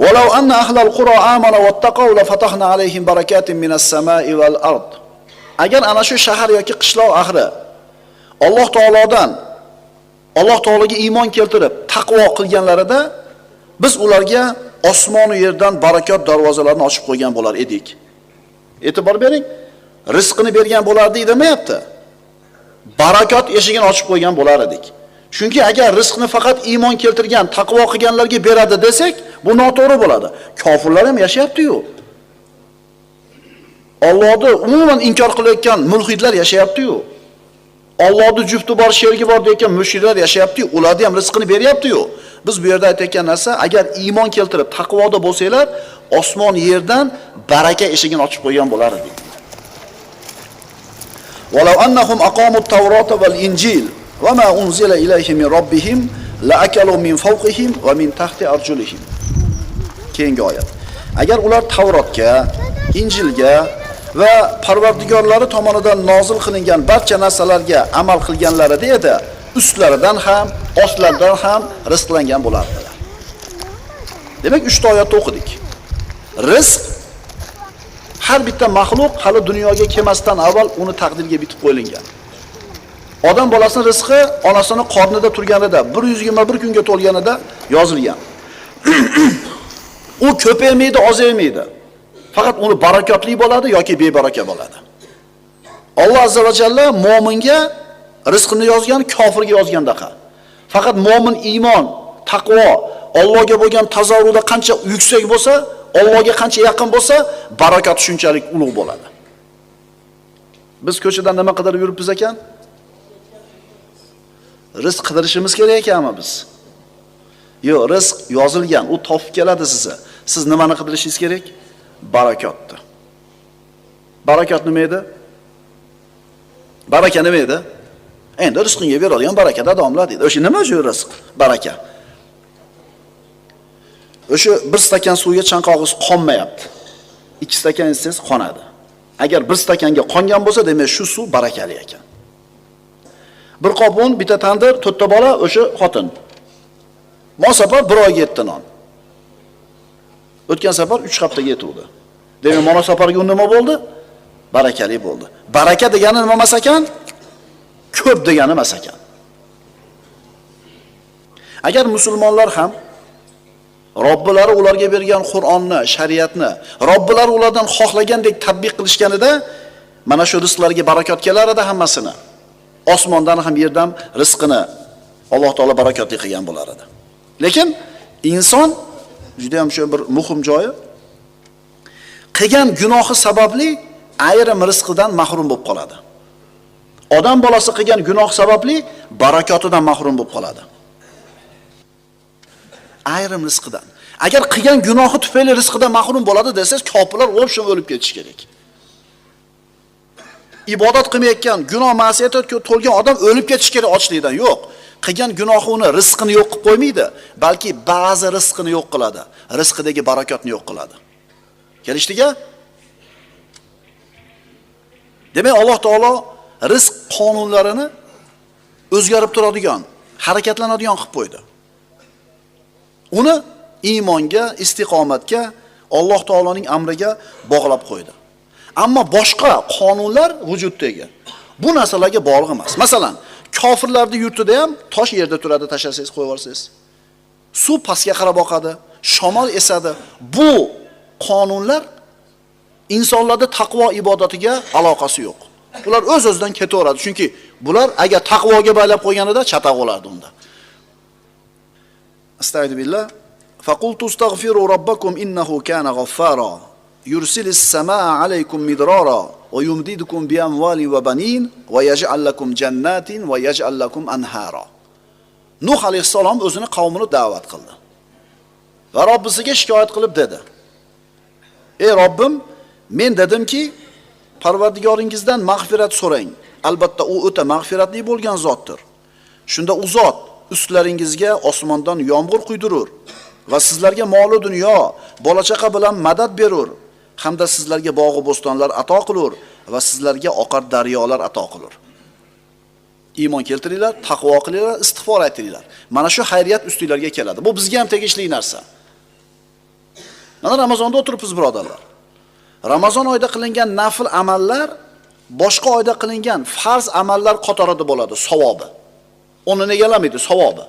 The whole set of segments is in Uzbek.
"Walau anna ahlal qura amanu wattaqaw la fatahna alayhim barakatin minas samai wal ard." Agar ana shu shahar yoki qishloq ahli Alloh taologa iymon keltirib taqvo qilganlarida biz ularga osmon va yerdan barakot darvozalarini ochib qo'ygan bo'lar edik. E'tibor bering, rizqini bergan bo'lardi demayapti. Barakot eshigini ochib qo'ygan bo'lar edik. Chunki agar rizqni faqat iymon keltirgan, taqvo qilganlarga beradi desak, bu noto'g'ri bo'ladi. Kofirlar ham yashayapti-yu. Allohni umuman inkor qilayotgan mulhidlar yashayapti-yu. Allohni jufti bor, sherigi bor deyotgan mushriklar yashayapti-yu. Ularga ham rizqini beryapti-yu. Biz bu yerda aytayotgan narsa, agar iymon keltirib taqvoda bo'lsanglar, osmon yerdan baraka eshigini ochib qo'ygan bo'lar edi. "Walau annahum aqamut tawrata wal injil va ma unzila ilayhim min robbihim la akalu min fawqihim va min tahti arjulihim." Keyingi oyat. Agar ular Tavrotga, Injilga va Parvardigorlari tomonidan nozil qilingan barcha narsalarga amal qilganlarida edi, ustlaridan ham, ostlaridan ham rizqlangan bo'lardilar. Demak, 3 ta oyatni o'qidik. Rizq har bitta maxluq hali dunyoga kelmasdan avval uni taqdirga bitib qo'yilgan. Odam bolasining rizqi onasining qornida turganida 121 kunga to'lganida yozilgan. U ko'paymaydi, ozaymaydi. Faqat uni barakotli bo'ladi yoki bebaraka bo'ladi. Alloh azza va jalla mu'minga rizqini yozgan, kofirga yozgandaqa. Faqat mu'min iymon, taqvo, Allohga bo'lgan tazarruda qancha yuksak bo'lsa, Allohga qancha yaqin bo'lsa, barakot shunchalik ulug' bo'ladi. Biz ko'chadan nima qidirib yuribmiz ekan? Rizq qidirishimiz kerak ekanmi biz? Yo'q, rizq yozilgan, u topib keladi sizga. Siz nimani qidirishingiz kerak? Barakotni. Barakot nima edi? Baraka nima edi? Endi rizqingga beradigan barakada domla deydi. O'sha nima o'sha rizq? Baraka. O'sha 1 stakan suvga chanqog'ingiz qonmayapti. 2 stakan ichsangiz qonadi. Agar 1 stakanga qongan bo'lsa, demak shu suv barakali ekan. Bir qop un, bitta tandir, 4 ta bola, o'sha xotin. Mo safar 1 oyga yetdi non. O'tgan safar 3 haftaga yetuvdi. Demak, mana safarga un nima bo'ldi? Barakali bo'ldi. Baraka degani nima emas ekan? Ko'p degani emas ekan. Agar musulmonlar ham Robbilari ularga bergan Qur'onni, shariatni, Robbilari ulardan xohlagandek tatbiq qilishganida, mana shu rizqlarga barakot kelar edi hammasini. Osmondan ham yerdan rizqini Alloh taolo barakotli qilgan bo'lar edi. Lekin inson juda ham shu bir muhim joyi, qilgan gunohi sababli ayrim rizqidan mahrum bo'lib qoladi. Odam bolasi qilgan gunoh sababli barakotidan mahrum bo'lib qoladi. Ayrim rizqidan. Agar qilgan gunohi tufayli rizqidan mahrum bo'ladi desangiz, kofirlar o'lib o'lib ketish kerak. Ibodat qilmayotgan, gunoh ma'siyatga to'lgan odam o'lib ketish kerak ochlikdan. Yo'q. Qilgan gunohi uni rizqini yo'q qilib qo'ymaydi, balki ba'zi rizqini yo'q qiladi. Rizqidagi barakotni yo'q qiladi. Kelishdiga? Demak, Alloh taolo rizq qonunlarini o'zgarib turadigan, harakatlanadigan qilib qo'ydi. Uni iymonga, istiqomatga, Alloh taoloning amriga bog'lab qo'ydi. Ammo boshqa qonunlar vujuddagi bu narsalarga bog'liq emas. Masalan, kofirlarning yurtida ham tosh yerda turadi, tashlasangiz, qo'yib yuborsangiz. Suv pastga qarab oqadi, shamol esadi. Bu qonunlar insonlarning taqvo ibodatiga aloqasi yo'q. Ular o'z-o'zidan ketaveradi, chunki bular agar taqvoga baylab qo'yganida chataq bo'lardi unda. Astagfirullah. Faqultu astaghfiru robbakum innahu kana ghaffara. Yursilis samaa alaykum midrara va yumdidukum bi amwalin va banin va yaj'al lakum jannatin va yaj'al lakum anhara. Nuh alayhisalom o'zini qavmini da'vat qildi. Va Robbisiga shikoyat qilib dedi: "Ey Robbim, men dedimki, Parvardigoringizdan mag'firat so'rang. Albatta u o'ta mag'firatli bo'lgan zotdir. Shunda u zot ustlaringizga osmondan yomg'ir quydirur va sizlarga mol-u dunyo, bola-chaqa bilan madad berur, hamda sizlarga bog'i bo'stonlar ato qilur va sizlarga oqar daryolar ato qilur. Iymon keltiringlar, taqvo qilinglar, istig'for aytinglar. Mana shu xayriyat ustinglarga keladi. Bu bizga ham tegishli narsa. Mana Ramazonda o'tiribmiz birodarlar. Ramazon oyida qilingan nafl amallar boshqa oyda qilingan farz amallar qatorida bo'ladi, savobi. Uni egalamaydi savobi.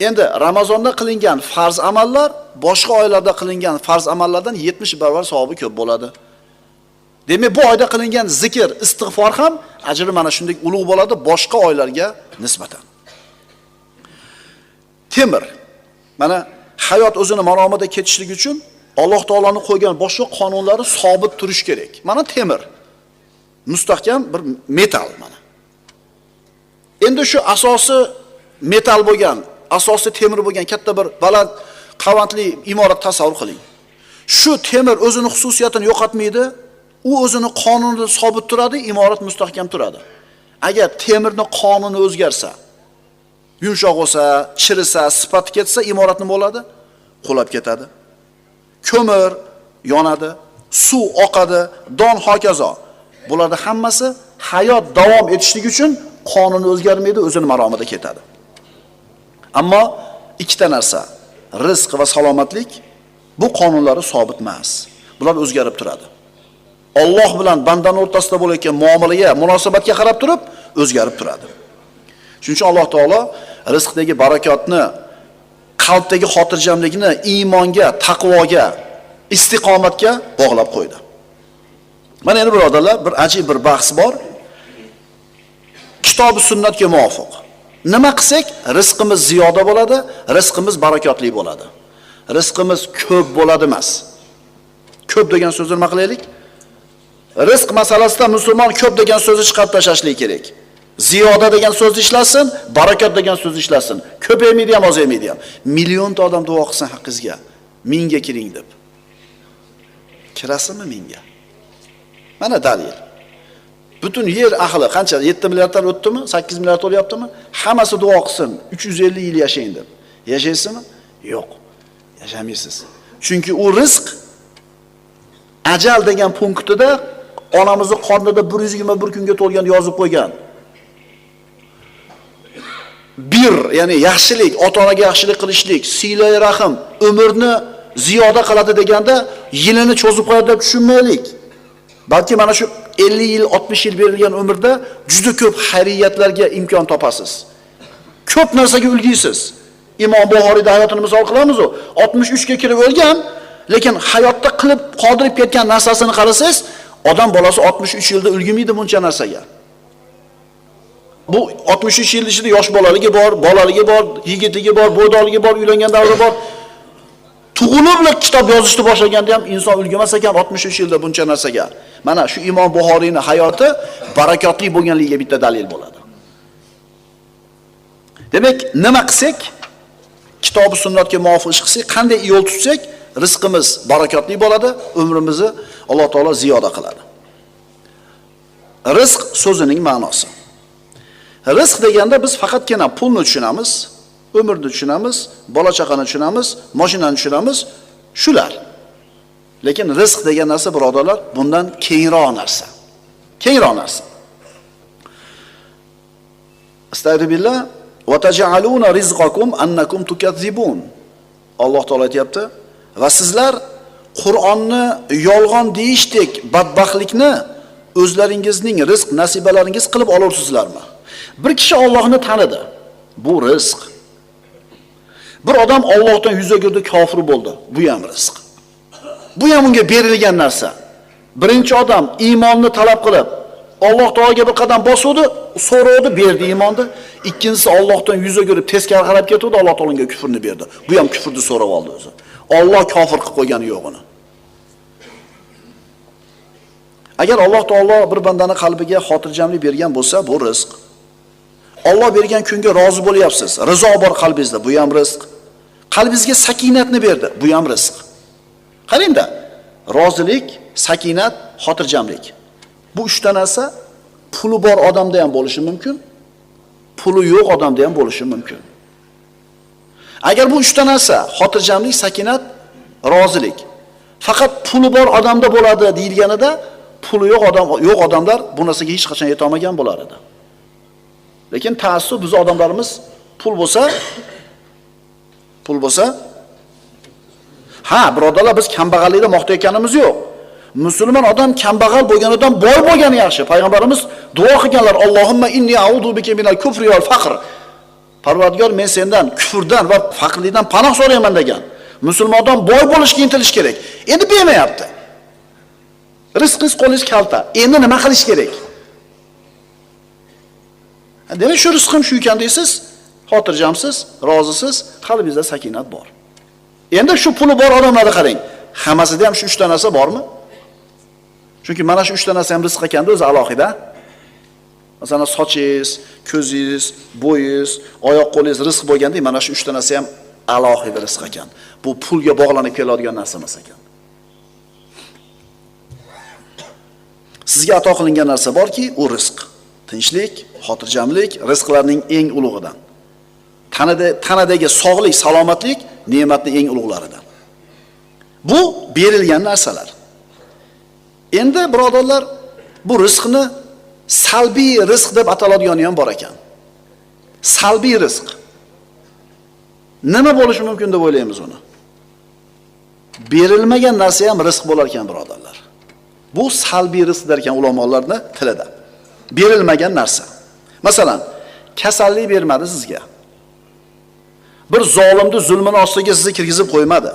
Endi Ramazonda qilingan farz amallar boshqa oylarda qilingan farz amallardan 70 barobar savobi ko'p bo'ladi. Demak, bu oyda qilingan zikr, istig'for ham ajri mana shunday ulug' bo'ladi boshqa oylarga nisbatan. Temir. Mana hayot o'zini maromida ketishligi uchun Alloh taolaning qo'ygan boshqa qonunlari sobit turish kerak. Mana temir. Mustahkam bir metal mana. Endi shu asosi metal bo'lgan, asosi temir bo'lgan katta bir baland qavatli imorat tasavvur qiling. Shu temir o'zining xususiyatini yo'qotmaydi, u o'zining qonunida sobit turadi, imorat mustahkam turadi. Agar temirning qonuni o'zgarsa, yumshoq bo'lsa, chirisa, sifati ketsa, imorat nima bo'ladi? Qulab ketadi. Ko'mir yonadi, suv oqadi, don hokazo. Bularda hammasi hayot davom etishligi uchun qonuni o'zgarmaydi, o'zining maromida ketadi. Ammo ikkita narsa, rizq va salomatlik bu qonunlari sobit emas. Bular o'zgarib turadi. Alloh bilan bandaning o'rtasida bo'layotgan muomalaga, munosabatga qarab turib o'zgarib turadi. Shuning uchun Alloh taolo rizqdagi barakotni, qalbdagi xotirjamlikni iymonga, taqvoga, istiqomatga bog'lab qo'ydi. Mana endi birodarlar, bir ajib bir bahs bor. Kitob-u sunnatga muvofiq nima qilsak, rizqimiz ziyoda bo'ladi, rizqimiz barakotli bo'ladi. Rizqimiz ko'p bo'ladi emas. Ko'p degan so'zni nima qilaylik? Rizq masalasida musulmon ko'p degan so'zni chiqarib tashlashlik kerak. Ziyoda degan so'zni ishlasin, barakot degan so'zni ishlasin. Ko'paymaydi ham, ozaymaydi ham. Millionta odam duo qilsin haqqingizga. Mingga kiring deb. Kirasizmi mingga? Mana dalil. Butun yer ahli qancha 7 milliarddan o'tdimi? 8 milliard bo'lyaptimi? Hammasi duo qilsin, 350 yil yashaying deb. Yashaysizmi? Yo'q. Yashamaysiz. Chunki u rizq ajal degan punktida onamizning qornida 121 kunga to'lgan yozib qo'ygan. Bir, ya'ni yaxshilik, ota-onaga yaxshilik qilishlik, silay rahim, umrni ziyoda qiladi deganda yilini cho'zib qo'yadi deb tushunmaylik. Balki mana shu 50 yil, 60 yil berilgan umrda juda ko'p xayriyatlarga imkon topasiz. Ko'p narsaga ulgiysiz. Imom Buxoriyda hayotini misol qilamiz u. 63 ga kirib o'lgan, lekin hayotda qilib qodirib ketgan narsasini qarasangiz, odam bolasi 63 yilda ulg'maydi buncha narsaga. Bu 63 yil ichida yosh bolaligi bor, bolaligi bor, yigitligi bor, bo'ydoligi bor, uylangan davri bor. Tug'ilib kitob yozishni boshlaganda ham inson ulg'amas ekan 63 yilda buncha narsaga. Mana shu Imom Buxoriyning hayoti barakotli bo'lganligiga bitta dalil bo'ladi. Demak, nima qilsak, kitob-u sunnatga muvofiq ish qilsak, qanday yo'l tutsak, rizqimiz barakotli bo'ladi, umrimizni Alloh taolo ziyoda qiladi. Rizq so'zining ma'nosi. Rizq deganda biz faqatgina pulni tushunamiz, umrni tushunamiz, bola chaqani tushunamiz, mashinani tushunamiz, shular. Lekin rizq degan narsa birodarlar, bundan kengroq narsa. Kengroq narsa. Astagfirullah va taj'aluna rizqakum annakum tukazzibun. Alloh taolo aytayapti, va sizlar Qur'onni yolg'on deyishdek badbaxtlikni o'zlaringizning rizq nasibalaringiz qilib olarsizlarmi? Bir kishi Allohni tanidi. Bu rizq. Bir odam Allohdan yuz o'girdi, kofir bo'ldi. Bu ham rizq. Bu ham unga berilgan narsa. Birinchi odam iymonni talab qilib, Alloh taolaga bir qadam bosuvdi, so'rovdi, berdi iymonni. Ikkinchisi Allohdan yuz o'girib, teskari qarab ketdi, Alloh taolaga kufrni berdi. Bu ham kufrni so'rab oldi o'zi. Alloh kofir qilib qo'ygani yo'q uni. Agar Alloh taolo bir bandani qalbiga xotirjamlik bergan bo'lsa, bu rizq. Alloh bergan kunga rozi bo'lyapsiz. Rizo bor qalbingizda, bu ham rizq. Qalbingizga sakinatni berdi, bu ham rizq. Qarangda, rozilik, sakinat, xotirjamlik. Bu uchta narsa puli bor odamda ham bo'lishi mumkin, puli yo'q odamda ham bo'lishi mumkin. Agar bu uchta narsa, xotirjamlik, sakinat, rozilik, faqat puli bor odamda bo'ladi deyilganida, puli yo'q odamlar bu narsaga hech qachon yeta olmagan bo'lar edi. Lekin ta'assub biz odamlarimiz pul bo'lsa Ha, birodarlar, biz kambag'allikda maqtayotganimiz yo'q. Musulmon odam kambag'al bo'lganidan boy bo'lgani yaxshi. Payg'ambarimiz duo qilganlar: "Allohumma inni a'udhu bika minal kufri wal faqr." Parvardigor, men sendan kufrdan va faqirlikdan panoh so'rayman degan. Musulmondan boy bo'lishga intilish kerak. Endi bermayapti. Rizqingiz qo'lingiz kalta. Endi nima qilish kerak? Demak, shu rizqim shu ekan deysiz, xotirjamsiz, rozisiz, qalbingizda sakinat bor. Endi shu puli bor odamlarni qarang. Hammasida ham shu 3 ta narsa bormi? Chunki mana shu 3 ta narsa ham rizq ekanda o'zi alohida. Masalan, sochingiz, ko'zingiz, bo'yingiz, oyoq qo'lingiz rizq bo'lganda, mana shu 3 ta narsa ham alohida rizq ekan. Bu pulga bog'lanib keladigan narsa emas ekan. Sizga ato qilingan narsa borki, u rizq. Tinchlik, xotirjamlik rizqlarning eng ulug'idan. Tanadagi sog'lik, salomatlik ne'matning eng ulug'laridan. Bu berilgan narsalar. Endi birodarlar, bu rizqni salbiy rizq deb ataladigani ham bor ekan. Salbiy rizq. Nima bo'lishi mumkin deb o'ylaymiz uni? Berilmagan narsa ham rizq bo'lar ekan, birodarlar. Bu salbiy rizq der ekan ulamolarning tilida. Berilmagan narsa. Masalan, kasallik bermadi sizga. Bir zolimni zulmini ostiga sizni kirgizib qo'ymadi.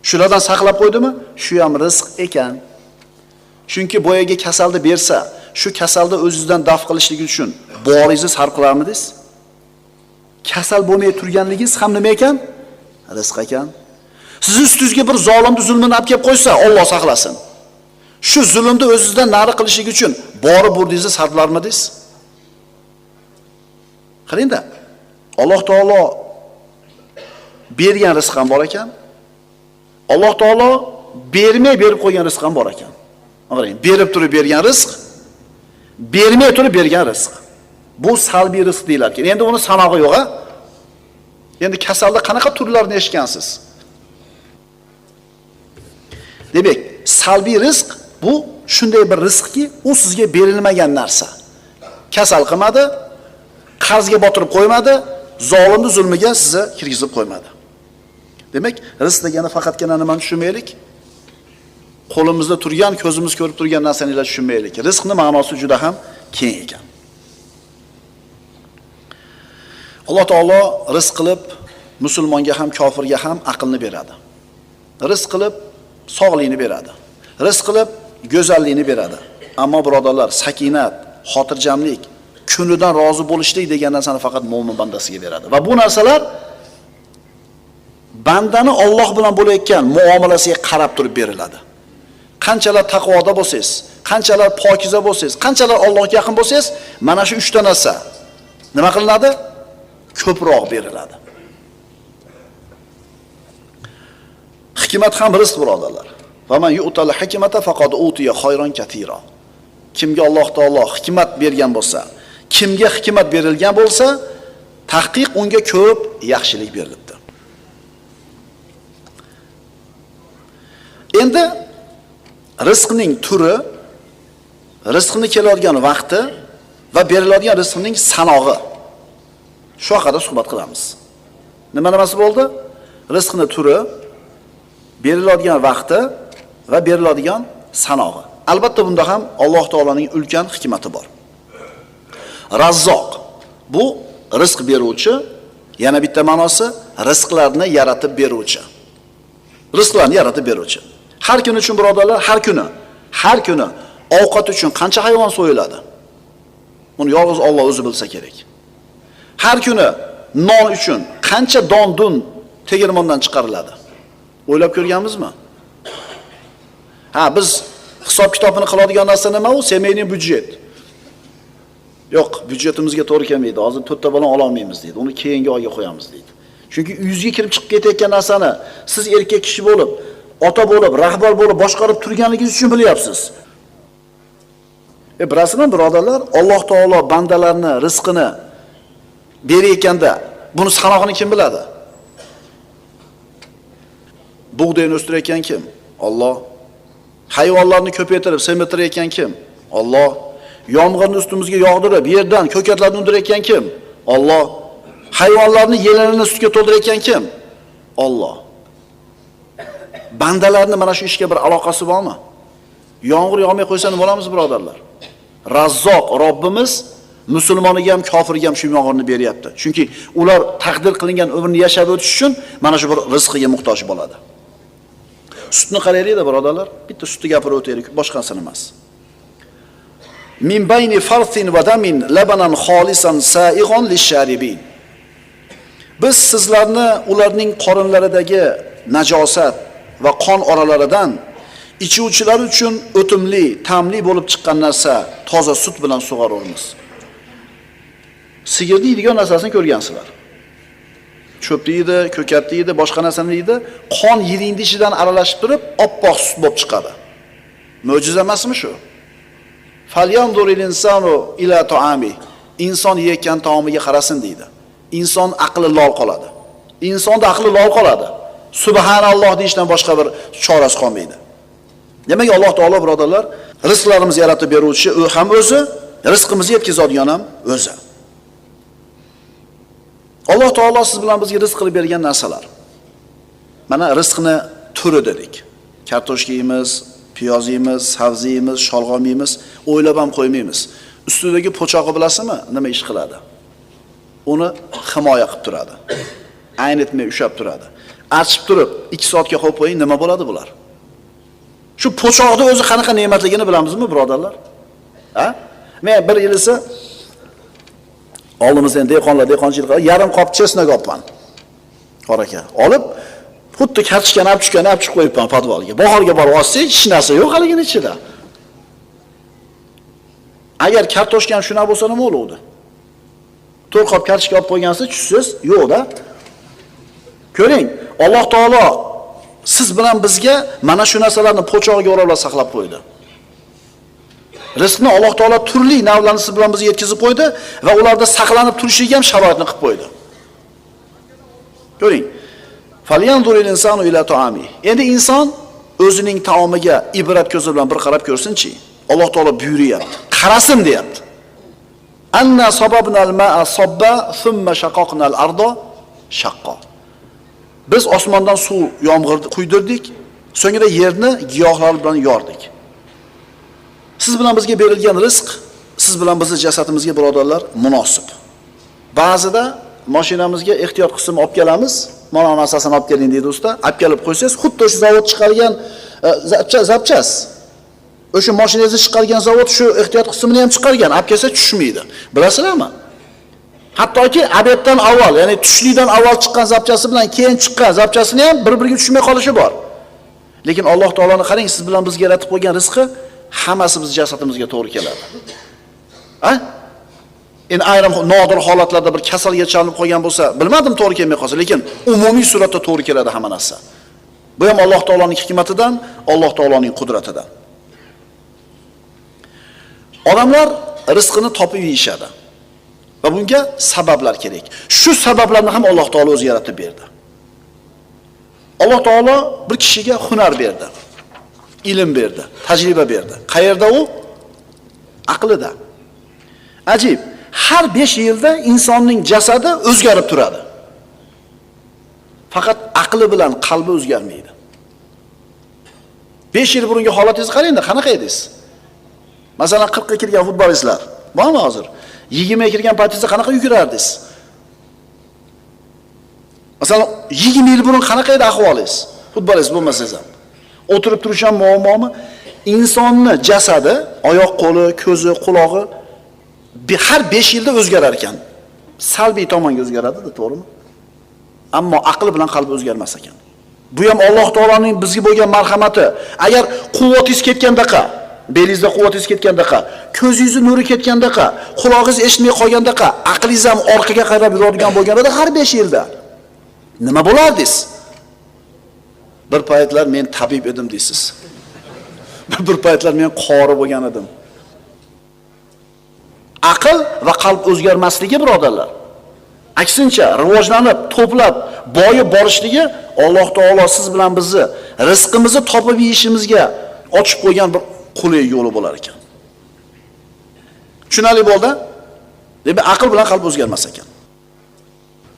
Shulardan saqlab qo'ydimi? Shu ham rizq ekan. Chunki boyaga kasalni bersa, shu kasalni o'zingizdan daf qilishlik uchun boringizni sarf qilarmidingiz? Kasal bo'lmay turganligingiz ham nima ekan? Rizq ekan. Siz ustingizga bir zolimni zulmini olib kelib qo'ysa, Alloh saqlasin. Shu zulmni o'zingizdan nari qilishlik uchun borib burdingizni sarflarmidingiz? Qarangda, Alloh taolo bergan rizq ham bor ekan. Alloh taolo bermay berib qo'ygan rizq ham bor ekan. Qarang, berib turib bergan rizq, bermay turib bergan rizq. Bu salbiy rizq deyiladi ekan. Endi uni sanog'i yo'q, a? Endi kasalda qanaqa turlarini eshitgansiz? Demak, salbiy rizq bu shunday bir rizqki, u sizga berilmagan narsa. Kasal qilmadi, qarzga botirib qo'ymadi, zolimni zulmiga sizni kirgizib qo'ymadi. Demak, rizq degani faqatgina nimani tushunmaylik? Qo'limizda turgan, ko'zimiz ko'rib turgan narsani tushunmaylik. Rizqning ma'nosi juda ham keng ekan. Alloh taolo rizq qilib musulmonga ham, kofirga ham aqlni beradi. Rizq qilib sog'likni beradi. Rizq qilib go'zallikni beradi. Ammo birodarlar, sakinat, xotirjamlik, kunidan rozi bo'lishlik degan narsani faqat mo'min bandasiga beradi. Va bu narsalar bandani Alloh bilan bo'layotgan muomalasiga qarab turib beriladi. Qanchalar taqvoda bo'lsangiz, qanchalar pokiza bo'lsangiz, qanchalar Allohga yaqin bo'lsangiz, mana shu 3 ta narsa nima qilinadi? Ko'proq beriladi. Hikmat ham rizq, birodarlar. Va man yu'tal hikmata faqad utiya khayran katira. Kimga Alloh taolo hikmat bergan bo'lsa, kimga hikmat berilgan bo'lsa, tahqiq unga ko'p yaxshilik berilibdi. Endi rizqning turi, rizqni keladigan vaqti va beriladigan rizqning sanog'i. Shu haqida suhbat qilamiz. Nimasi bo'ldi? Rizqning turi, beriladigan vaqti va beriladigan sanog'i. Albatta bunda ham Alloh taolaning ulkan hikmati bor. Razzoq bu rizq beruvchi, yana bitta ma'nosi rizqlarni yaratib beruvchi. Rizqlarni yaratib beruvchi. Har kun uchun birodarlar, har kuni ovqat uchun qancha hayvon so'yiladi? Uni yolg'iz Alloh o'zi bilsa kerak. Har kuni non uchun qancha don-dun tegirmondan chiqariladi? O'ylab ko'rganmizmi? Ha, biz hisob kitobini qiladigan narsa nima u? Semeyning byudjet. Yo'q, byudjetimizga to'g'ri kelmaydi. Hozir 4 ta balon ola olmaymiz deydi. Uni keyingi oyga qo'yamiz deydi. Chunki uyingizga kirib chiqib ketayotgan narsani siz erkak kishi bo'lib, ota bo'lib, rahbar bo'lib boshqarib turganligingiz uchun bilyapsiz. Bilasizmi birodarlar, Alloh taolo bandalarni rizqini berayotganda buni sanog'ini kim biladi? Bug'doyni o'stirayotgan kim? Alloh. Hayvonlarni ko'paytirib, semirtirayotgan kim? Alloh. Yomg'irni ustimizga yog'dirib, yerdan ko'katlarni undirayotgan kim? Alloh. Hayvonlarni yelarini sutga to'ldirayotgan kim? Alloh. Bandalarning mana shu ishga bir aloqasi bormi? Yomg'ir yog'may qo'ysa nima bo'lamiz, birodarlar? Razzoq Robbimiz musulmoniga ham, kofirga ham shu yomg'irni beryapti. Chunki ular taqdir qilingan umrni yashab o'tish uchun mana shu bir rizqiga muhtoj bo'ladi. Sutni qaraylik-da, birodarlar. Bitta sutni gapirib o'taylik, boshqasini emas. Min bayni farthin va damin labanan xolisan sa'igon lisharibin. Biz sizlarni ularning qorinlaridagi najosat va qon oralaridan ichuvchilar uchun o'timli, ta'mli bo'lib chiqqan narsa toza sut bilan sug'oramiz. Sigirni yeydigan narsasini ko'rgansizlar. Cho'pni yeydi, ko'katni yeydi, boshqa narsani yeydi, qon yiringni ichidan aralashib turib, oppoq sut bo'lib chiqadi. Mo'jiza emasmi shu? Falyanzuril insanu ila ta'ami. Inson yeyotgan taomiga qarasin deydi. Inson aqli lol qoladi. Insonda aqli lol qoladi. Subhanalloh deyishdan boshqa bir chorasi qolmaydi. Demak, Alloh taolo birodarlar, rizqlarimizni yaratib beruvchi u ham o'zi, rizqimizni yetkazadigan ham o'zi. Alloh taolo siz bilan bizga rizq qilib bergan narsalar. Mana rizqni turi dedik. Kartoshka yeymiz, piyoz yeymiz, sabzi yeymiz, sholg'om yeymiz, o'ylab ham qo'ymaymiz. Ustidagi po'chog'i bilasizmi, nima ish qiladi? Uni himoya qilib turadi. Aynitmay ushab turadi. Archib turib 2 soatga qo'yib qo'ying, nima bo'ladi bular? Shu po'choqni o'zi qanaqa ne'matligini bilamizmi, birodarlar? Ha? Men bir yil esa oldimizdan dehqonchilik qilib, yarim qop chesnak olibman. Qora aka. Olib, xuddi kartoshkani olib chiqib qo'yibman podvalga. Bahorga borib olsak, hech narsa yo'q haligini ichida. Agar kartoshka ham shuna bo'lsa nima bo'ladi? 4 qop kartoshka olib qo'ygansiz, tushsiz, yo'q-da. Ko'ring, Alloh taolo siz bilan bizga mana shu narsalarni po'chog'iga o'ralab saqlab qo'ydi. Rizqni Alloh taolo turli navlarni siz bilan bizga yetkazib qo'ydi va ularda saqlanib turishiga ham sharoitni qilib qo'ydi. Ko'ring. Falyanzuril insanu ila ta'ami. Endi inson o'zining taomiga ibrat ko'zi bilan bir qarab ko'rsin-chi. Alloh taolo buyuryapti. Qarasin deyapti. Anna sababnal ma'a sabba thumma shaqaqnal arda shaqqa. Biz osmondan suv yomg'irni quydirdik, so'ngra yerni giyohlar bilan yordik. Siz bilan bizga berilgan rizq, siz bilan bizning jasadimizga birodarlar munosib. Ba'zida mashinamizga ehtiyot qismini olib kelamiz, mana narsasini olib keling deydi usta, olib kelib qo'ysangiz, xuddi o'sha zavod chiqargan zapchas. O'sha mashinangizni chiqargan zavod shu ehtiyot qismini ham chiqargan, olib kelsa tushmaydi. Bilasizlarmi? Hattoki abetdan avval, ya'ni tushlikdan avval chiqqan zapchasi bilan keyin chiqqan zapchasini ham bir-biriga tushmay qolishi bor. Lekin Alloh taoloni qarang, siz bilan bizga yaratib qo'ygan rizqi hammasi biz jasadimizga to'g'ri keladi. Ha? Endi ayrim nodir holatlarda bir kasalga chalinib qolgan bo'lsa, bilmadim to'g'ri kelmay qolsa, lekin umumiy suratda to'g'ri keladi hamma narsa. Bu ham Alloh taoloning hikmatidan, Alloh taoloning qudratidan. Odamlar rizqini topib yeyishadi. Va bunga sabablar kerak. Shu sabablarni ham Alloh taolo o'zi yaratib berdi. Alloh taolo bir kishiga hunar berdi. Ilm berdi, tajriba berdi. Qayerda u? Aqlida. Ajib, har 5 yilda insonning jasadi o'zgarib turadi. Faqat aqli bilan qalbi o'zgarmaydi. 5 yil burungi holatingizni qarang-da, qanaqa edingiz? Masalan, 40 ga kirgan futbolistlar, bormi hozir? 20 ga kirgan paytingizda qanaqa yugurardingiz? Masalan, 20 yil burun qanaqa edi ahvolingiz? Futbolist bo'lmasangiz ham. O'tirib turish ham muammomi? Insonni jasadi, oyoq qo'li, ko'zi, qulog'i har 5 yilda o'zgarar ekan. Salbiy tomonga o'zgaradi-da, to'g'rimi? Ammo aqli bilan qalbi o'zgarmas ekan. Bu ham Alloh taoloning bizga bo'lgan marhamati. Agar quvvatingiz ketgandaqa, belingizda quvvatingiz ketgandaqa, ko'zingizning nuri ketgandaqa, qulog'ingiz eshitmay qolgandaqa, aqlingiz ham orqaga qarab yuradigan bo'lganida har 5 yilda nima bo'lardingiz? Bir paytlar men tabib edim deysiz. Bir paytlar men qori bo'lgan edim. Aql va qalb o'zgarmasligi, birodarlar. Aksincha, rivojlanib, to'plab, boyib borishligi Alloh taolo siz bilan bizni rizqimizni topib yeyishimizga ochib qo'ygan bir qulay yo'li bo'lar ekan. Tushunali bo'ldi? Demak, aql bilan qalb o'zgarmas ekan.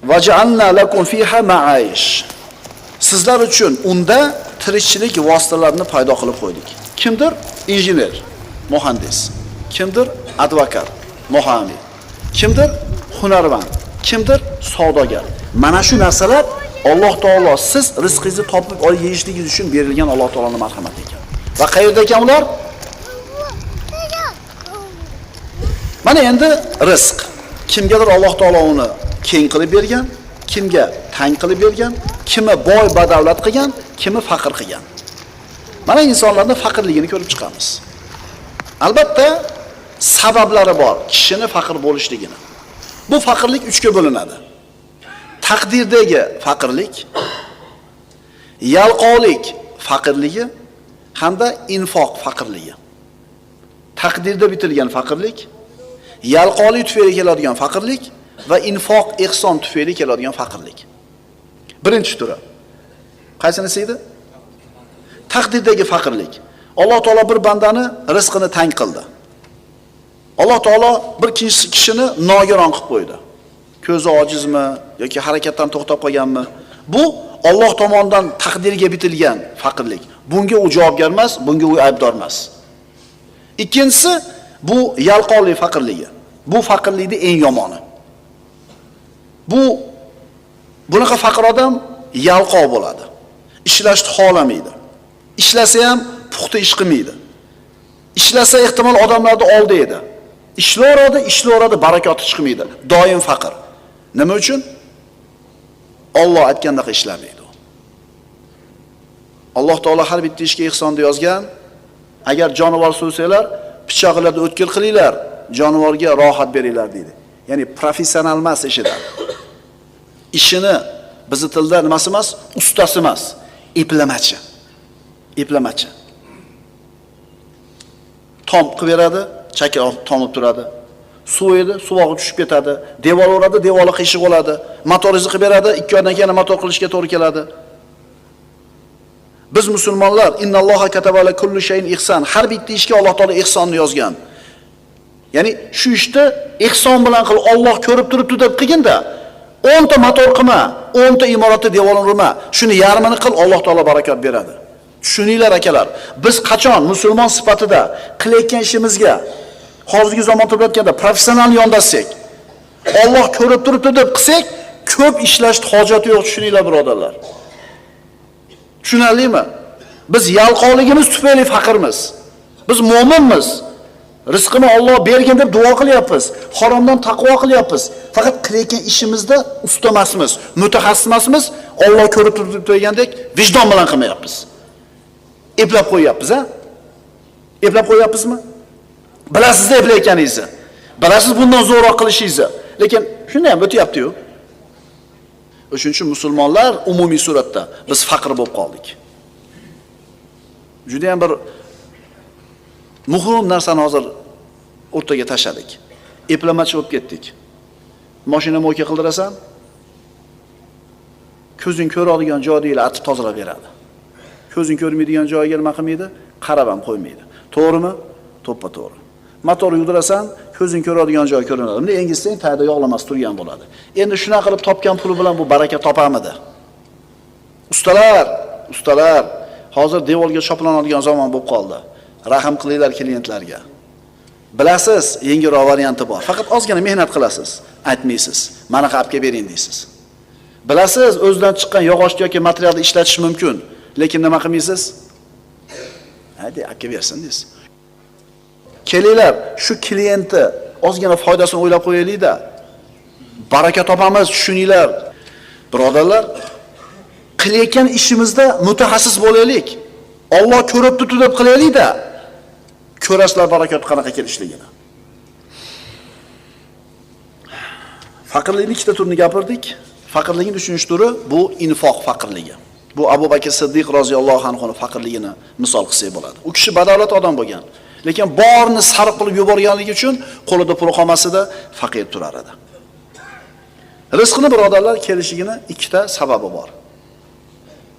Va ja'alna lakum fiha ma'ayish. Sizlar uchun unda tirikchilik vositalarini paydo qilib qo'ydik. Kimdir injener, muhandis, kimdir advokat, muhammi, kimdir hunarmand, kimdir savdogar. Mana shu narsalar Alloh taolo siz rizqingizni topib olib yeyishligingiz uchun berilgan Alloh taoloning marhamati ekan. Va qayerda ekan ular? Mana endi rizq. Kimgadir Alloh taolo uni keng qilib bergan, kimga tang qilib bergan, kimi boy badavlat qilgan, kimi faqir qilgan. Mana insonlarning faqirligini ko'rib chiqamiz. Albatta sabablari bor kishini faqir bo'lishligini. Bu faqirlik 3 ga bo'linadi. Taqdirdagi faqirlik, yalqovlik faqirligi hamda infoq faqirligi. Taqdirda bitilgan faqirlik, yalqovlik tufayli keladigan faqirlik va infoq ihson tufayli keladigan faqirlik. Birinchi turi. Qaysinisi edi? Taqdirdagi faqirlik. Alloh taolo bir bandani rizqini tang qildi. Alloh taolo bir kishini nogiron qilib qo'ydi. Ko'zi ojizmi yoki harakatdan to'xtab qolganmi? Bu Alloh tomonidan taqdirga bitilgan faqirlik. Bunga u javobgar emas, bunga u aybdor emas. Ikkinchisi bu yalqovlik faqirligi. Bu faqirlikning eng yomoni. Bunaqa faqir odam yalqov bo'ladi. Ishlashni xohlamaydi. Ishlasa ham puxta ish qilmaydi. Ishlasa ehtimol odamlarni oldi edi. Ishlayveradi, barakoti chiqmaydi. Doim faqir. Nima uchun? Alloh aytgandek ishlamaydi. Alloh taolo har bitta ishga ihsonni yozgan. Agar jonivor so'ysanglar, pichoqlarni o'tkir qilinglar, jonivorga rohat beringlar deydi. Ya'ni professional emas ishidan. Ishini bizi tilda nimasi emas, ustasi emas, eplamachi. Tom qilib beradi, chaka tomib turadi. Suv edi, suvog'i tushib ketadi. Devor o'radi, devori qiyshiq bo'ladi. Motorizni qilib beradi, 2 oydan keyin motor qilishga to'g'ri keladi. Biz musulmonlar innalloha kataba ala kulli shay'in ihson. Har bitta ishga Alloh taolo ihsonni yozgan. Ya'ni shu ishni ihson bilan qil, Alloh ko'rib turibdi deb qilganda 10 ta motor qilma, 10 ta imoratni devorini urma. Shuni yarmini qil, Alloh taolo barakot beradi. Tushuninglar akalar. Biz qachon musulmon sifatida qilayotgan ishimizga hozirgi zamon turib o'tganda professional yondashsak, Alloh ko'rib turibdi deb qilsak, ko'p ishlashni hojati yo'q, tushuninglar birodarlar. Tushunarlimi? Biz yalqovligimiz tufayli faqirmiz. Biz mo'minmiz. Rizqini Alloh bergan deb duo qilyapmiz. Haromdan taqvo qilyapmiz. Faqat qilayotgan ishimizda usta emasmiz, mutaxassis emasmiz. Alloh ko'rib turibdi degandek vijdon bilan qilmayapmiz. Eplab qo'yapmiz, ha? Eplab qo'yapmizmi? Bilasiz eplayotganingizni. Bilasiz bundan zo'roq qilishingizni. Lekin shunday ham o'tyapti-yu. O'shuning uchun musulmonlar umumiy suratda biz faqir bo'lib qoldik. Juda ham bir muhim narsani hozir o'rtaga tashladik. Eplamachi bo'lib ketdik. Mashina mo'ka qildirasan, ko'zing ko'radigan joyda atib tozalab beradi. Ko'zing ko'rmaydigan joyga nima qilmaydi? Qarab ham qo'ymaydi. To'g'rimi? To'ppa-to'g'ri. Motor yugdirasan, ko'zing ko'radigan joy ko'rinadi. Bunda engizsang, tayda yog'lamas turgan bo'ladi. Endi shuna qilib topgan puli bilan bu baraka topamidi? Ustalar, hozir devorga choplanadigan zamon bo'lib qoldi. Rahim qilinglar klientlarga. Bilasiz, yengilroq varianti bor. Faqat ozgina mehnat qilasiz, aytmaysiz. Mana qilib bering deysiz. Bilasiz, o'zidan chiqqan yog'ochni yoki materialni ishlatish mumkin, lekin nima qilmaysiz? Hadi, olib bersin deysiz. Kelinglar, shu klientni ozgina foydasini o'ylab qo'yaylik-da. Baraka topamiz, tushuninglar. Birodarlar, qilayotgan ishimizda mutaxassis bo'laylik. Alloh ko'rib turibdi deb qilaylik-da. Ko'rasizlar barakot qanaqa kelishligini. Faqirlikning ikkita turini gapirdik. Faqirlikning 3-turi bu infoq faqirligi. Bu Abu Bakr Siddiq roziyallohu anhuning faqirligini misol qilsak bo'ladi. U kishi badavlat odam bo'lgan. Lekin borni sarf qilib yuborganligi uchun qo'lida pul qolmasida faqir turar edi. Rizqni birodarlar kelishigini ikkita sababi bor.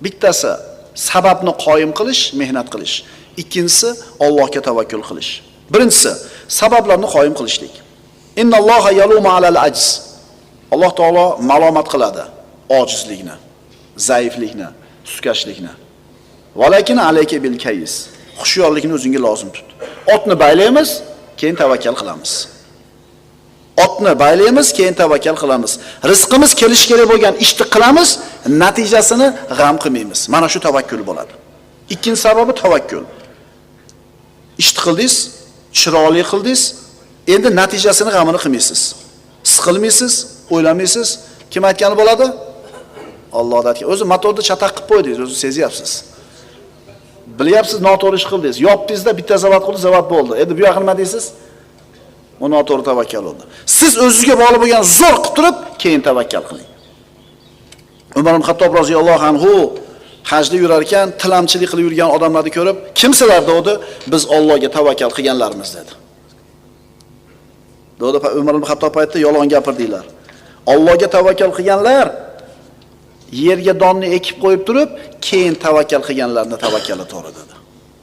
Bittasi sababni qoyim qilish, mehnat qilish. Ikkinchisi Allohga tavakkul qilish. Birinchisi sabablarni qoyim qilishlik. Innalloha yalumu alal ajz. Alloh taolo malomat qiladi ojizlikni, zaiflikni, Sustkashlikni. Valakin alayka bil kays. Xushyorlikni o'zingga lozim tut. Otni baylaymiz, keyin tavakkal qilamiz. Otni baylaymiz, keyin tavakkal qilamiz. Rizqimiz kelish kerak bo'lgan ishni qilamiz, natijasini g'am qilmaymiz. Mana shu tavakkul bo'ladi. Ikkinchi sababi tavakkul. Ishni qildingiz, chiroyli qildingiz, endi natijasini g'amini qilmaysiz. Siqilmaysiz, o'ylamaysiz. Kim aytgani bo'ladi? Alloh aytgan. O'zi motorni chataq qilib qo'ydingiz, o'zi sezyapsiz. Bilyapsiz, noto'g'ri ish qildingiz. Yopdingizda bitta zavod qildi, zavod bo'ldi. Endi bu yoqqa nima deysiz? U noto'g'ri tavakkal bo'ldi. Siz o'zingizga bog'liq bo'lgan zo'r qilib turib, keyin tavakkal qiling. Umar ibn Xattob roziyallohu anhu hajda yurar ekan, tilamchilik qilib yurgan odamlarni ko'rib, kimsizlar dedi? Biz Allohga tavakkal qilganlarimiz dedi. Dedi Umar ibn Xattob aytdi, yolg'on gapirdinglar. Allohga tavakkal qilganlar yerga donni ekib qo'yib turib, keyin tavakkal qilganlarni tavakkali to'g'ri dedi.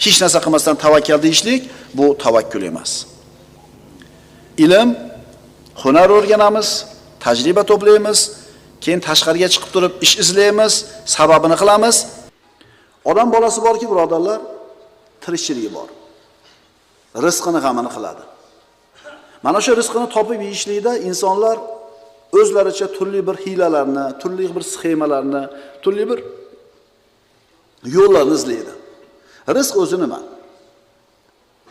Hech narsa qilmasdan tavakkal deyishlik bu tavakkul emas. Ilm, hunar o'rganamiz, tajriba to'playmiz, keyin tashqariga chiqib turib ish izlaymiz, sababini qilamiz. Odam bolasi borki, birodarlar, tirikchiligi bor. Rizqini g'amini qiladi. Mana shu rizqini topib yeyishlikda insonlar o'zlaricha turli bir hiylalarni, turli bir sxemalarni, turli bir yo'llarni izlaydi. Rizq o'zi nima?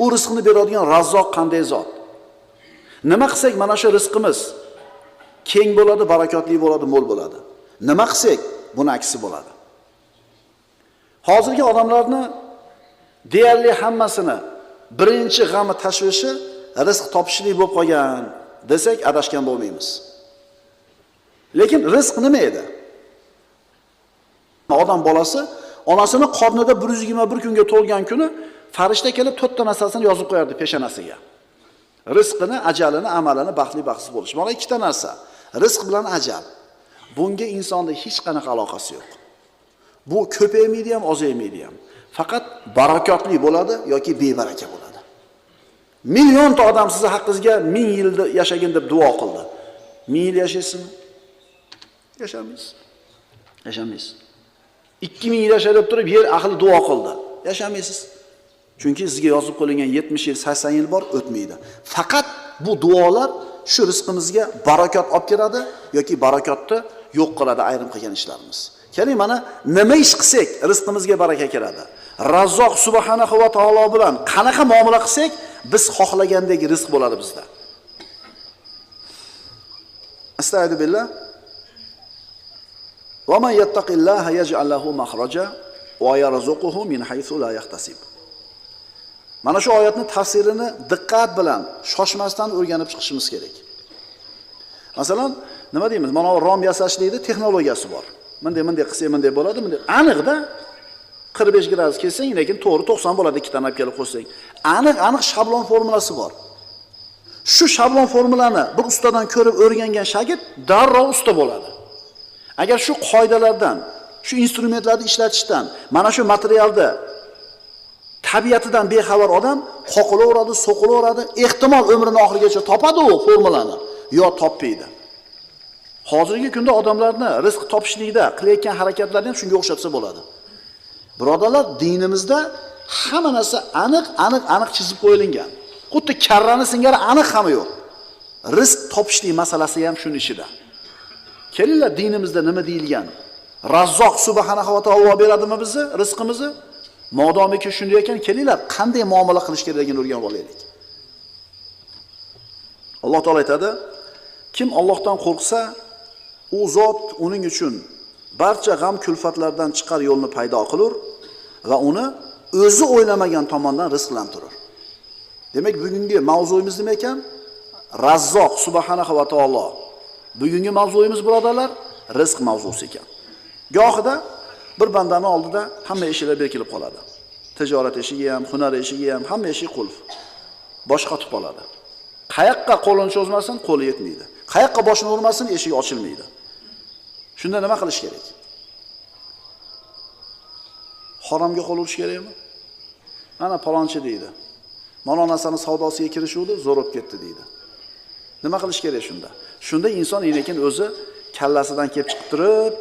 U rizqni beradigan Razzoq qanday zot? Nima qilsak mana shu rizqimiz keng bo'ladi, barakotli bo'ladi, mo'l bo'ladi. Nima qilsak buni aksi bo'ladi. Hozirgi odamlarni deyarli hammasini birinchi g'ami tashvishi rizq topishlik bo'lib qolgan desak adashgan bo'lmaymiz. Lekin rizq nima edi? Odam bolasi onasini qornida 121 kunga to'lgan kuni farishta kelib 4 ta narsasini yozib qo'yardi peshonasiga. Rizqini, ajalini, amalini, baxtli baxtsiz bo'lish. Mana ikkita narsa. Rizq bilan ajal. Bunga insonda hech qanaqa aloqasi yo'q. Bu ko'paymaydi ham, ozaymaydi ham. Faqat barakotli bo'ladi yoki bebaraka bo'ladi. Millionta odam sizni haqqingizga 1000 yil yashagin deb duo qildi. 1000 yil yashaysizmi? Yashamaysiz. Yashamaysiz. 2000 yil yashab turib yer ahli duo qildi. Yashamaysiz. Chunki sizga yozib qo'yilgan 70 yil, 80 yil bor, o'tmaydi. Faqat bu duolar shu rizqimizga barakot olib keladi yoki barakotni yo'q qiladi ayrim qilgan ishlarimiz. Keling mana nima ish qilsak rizqimizga baraka keladi. Razzoq subhanahu va taolo bilan qanaqa muomala qilsak biz xohlagandek rizq bo'ladi bizda. Astagfiru billah. Va man yattaqillaha yaj'al lahu makhraja va yarzuquhu min haythu la yahtasib. Mana shu oyatning tafsirini diqqat bilan shoshmasdan o'rganib chiqishimiz kerak. Masalan, nima deymiz? Mana rom yasashlikda texnologiyasi bor. Bunday qilsak bunday bo'ladi, bunday. Aniqda 45 gradus kelsang, lekin to'g'ri 90 bo'ladi, ikkita olib kelib qo'ysang. Aniq shablon formulasi bor. Shu shablon formulani bir ustadan ko'rib o'rgangan shagird darrov usta bo'ladi. Agar shu qoidalardan, shu instrumentlarni ishlatishdan, mana shu materialda tabiatidan bexabar odam qoqilaveradi, so'qilaveradi, ehtimol umrining oxirigacha topadi u formulani, yo topmaydi. Hozirgi kunda odamlarni rizq topishlikda qilayotgan harakatlarni ham shunga o'xshatsa bo'ladi. Birodarlar, dinimizda hamma narsa aniq chizib qo'yilgan. Xuddi karrani singari aniq hamma yo'q. Rizq topishlik masalasi ham shuning ichida. Kelinglar, dinimizda nima deyilgan? Razzoq subhanahu va taolo beradimi bizni rizqimizni? Modomiki shunday ekan, kelinglar, qanday muomala qilish kerakligini o'rganib olaylik. Alloh taolo aytadi: kim Allohdan qo'rqsa, u zot uning uchun barcha g'am kulfatlardan chiqar yo'lni paydo qilur va uni o'zi o'ylamagan tomondan rizqlantirur. Demak, bugungi mavzuyimiz nima ekan? Razzoq subhanahu va taolo. Bugungi mavzuyimiz birodarlar rizq mavzusi ekan. Gohida bir bandani oldida hamma eshiklar bekilib qoladi. Tijorat eshigi ham, hunar eshigi ham, hamma eshik qulf. Bosh qotib qoladi. Qayoqqa qo'lini cho'zmasin, qo'li yetmaydi. Qayoqqa boshini urmasin, eshik ochilmaydi. Shunda nima qilish kerak? Haromga qo'l urish kerakmi? Mana palonchi deydi. Mana onasini savdosiga kirishuvdi, zo'r bo'lib ketdi deydi. Nima qilish kerak shunda? Shunda inson lekin o'zi kallasidan kelib chiqib turib,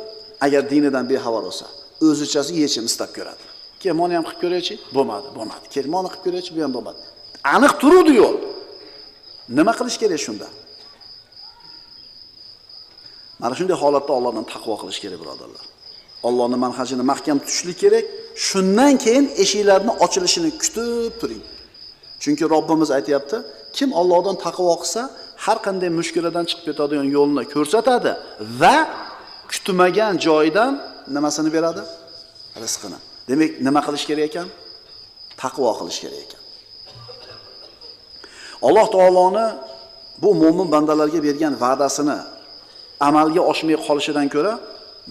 agar dinidan bexabar bo'lsa, o'zichasiga yechim istab ko'radi. Kelmoni ham qilib ko'raychi, bo'lmadi. Kelmoni qilib ko'raychi, bu ham bo'lmadi. Aniq turuvdi yo'l. Nima qilish kerak shunda? Mana shunday holatda Allohdan taqvo qilish kerak, birodarlar. Allohning manhajini mahkam tutishlik kerak. Shundan keyin eshiklarning ochilishini kutib turing. Chunki Robbimiz aytayapti, kim Allohdan taqvo qilsa, har qanday mushkuladan chiqib ketadigan yo'lni ko'rsatadi va kutmagan joydan nimasini beradi? Rizqini. Demak, nima qilish kerak ekan? Taqvo qilish kerak ekan. Alloh taoloni bu mo'min bandalarga bergan va'dasini amalga oshmay qolishidan ko'ra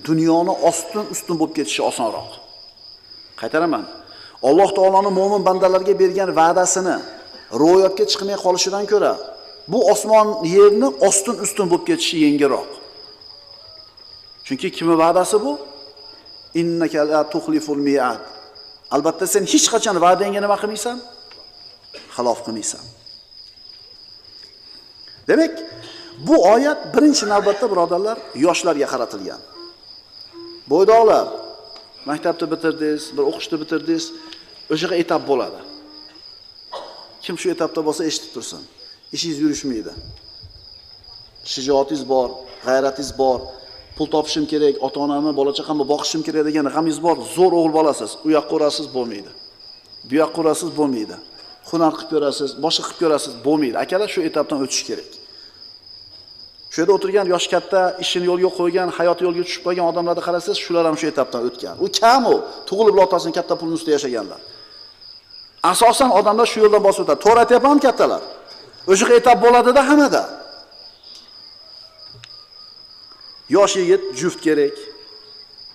dunyoni ostin-ustun bo'lib ketishi osonroq. Qaytaraman. Alloh taoloning mo'min bandalarga bergan va'dasini ro'yobga chiqmay qolishidan ko'ra bu osmon yerni ostin-ustun bo'lib ketishi yengilroq. Chunki kimning va'dasi bu? Innaka la tuxliful mi'ad. Albatta sen hech qachon va'dangga nima qilmaysan? Xilof qilmaysan. Demak, bu oyat birinchi navbatda birodarlar yoshlarga qaratilgan. Bo'ydoqlar, maktabni bitirdingiz, bir o'qishni bitirdingiz, o'shaga etap bo'ladi. Kim shu etapda bo'lsa eshitib tursin. Ishingiz yurishmaydi. Shijoatingiz bor, g'ayratingiz bor, pul topishim kerak, ota-onamni, bola-chaqamni boqishim kerak degan g'amingiz bor, zo'r o'g'il bolasiz. U yoqqa urasiz, bo'lmaydi. Bu yoqqa urasiz, bo'lmaydi. Hunar qilib ko'rasiz, boshqa qilib ko'rasiz, bo'lmaydi. Akalar shu etapdan o'tish kerak. Shu yerda o'tirgan yosh katta, ishini yo'lga qo'ygan, hayoti yo'lga tushib qolgan odamlarni qarasangiz, shular ham shu etapdan o'tgan. U kam u, tug'ilib otasining katta pulini ustida yashaganlar. Asosan odamlar shu yo'ldan bosib o'tadi. To'g'ri aytyapman kattalar. O'sha etap bo'ladida hammada. Yosh yigit juft kerak,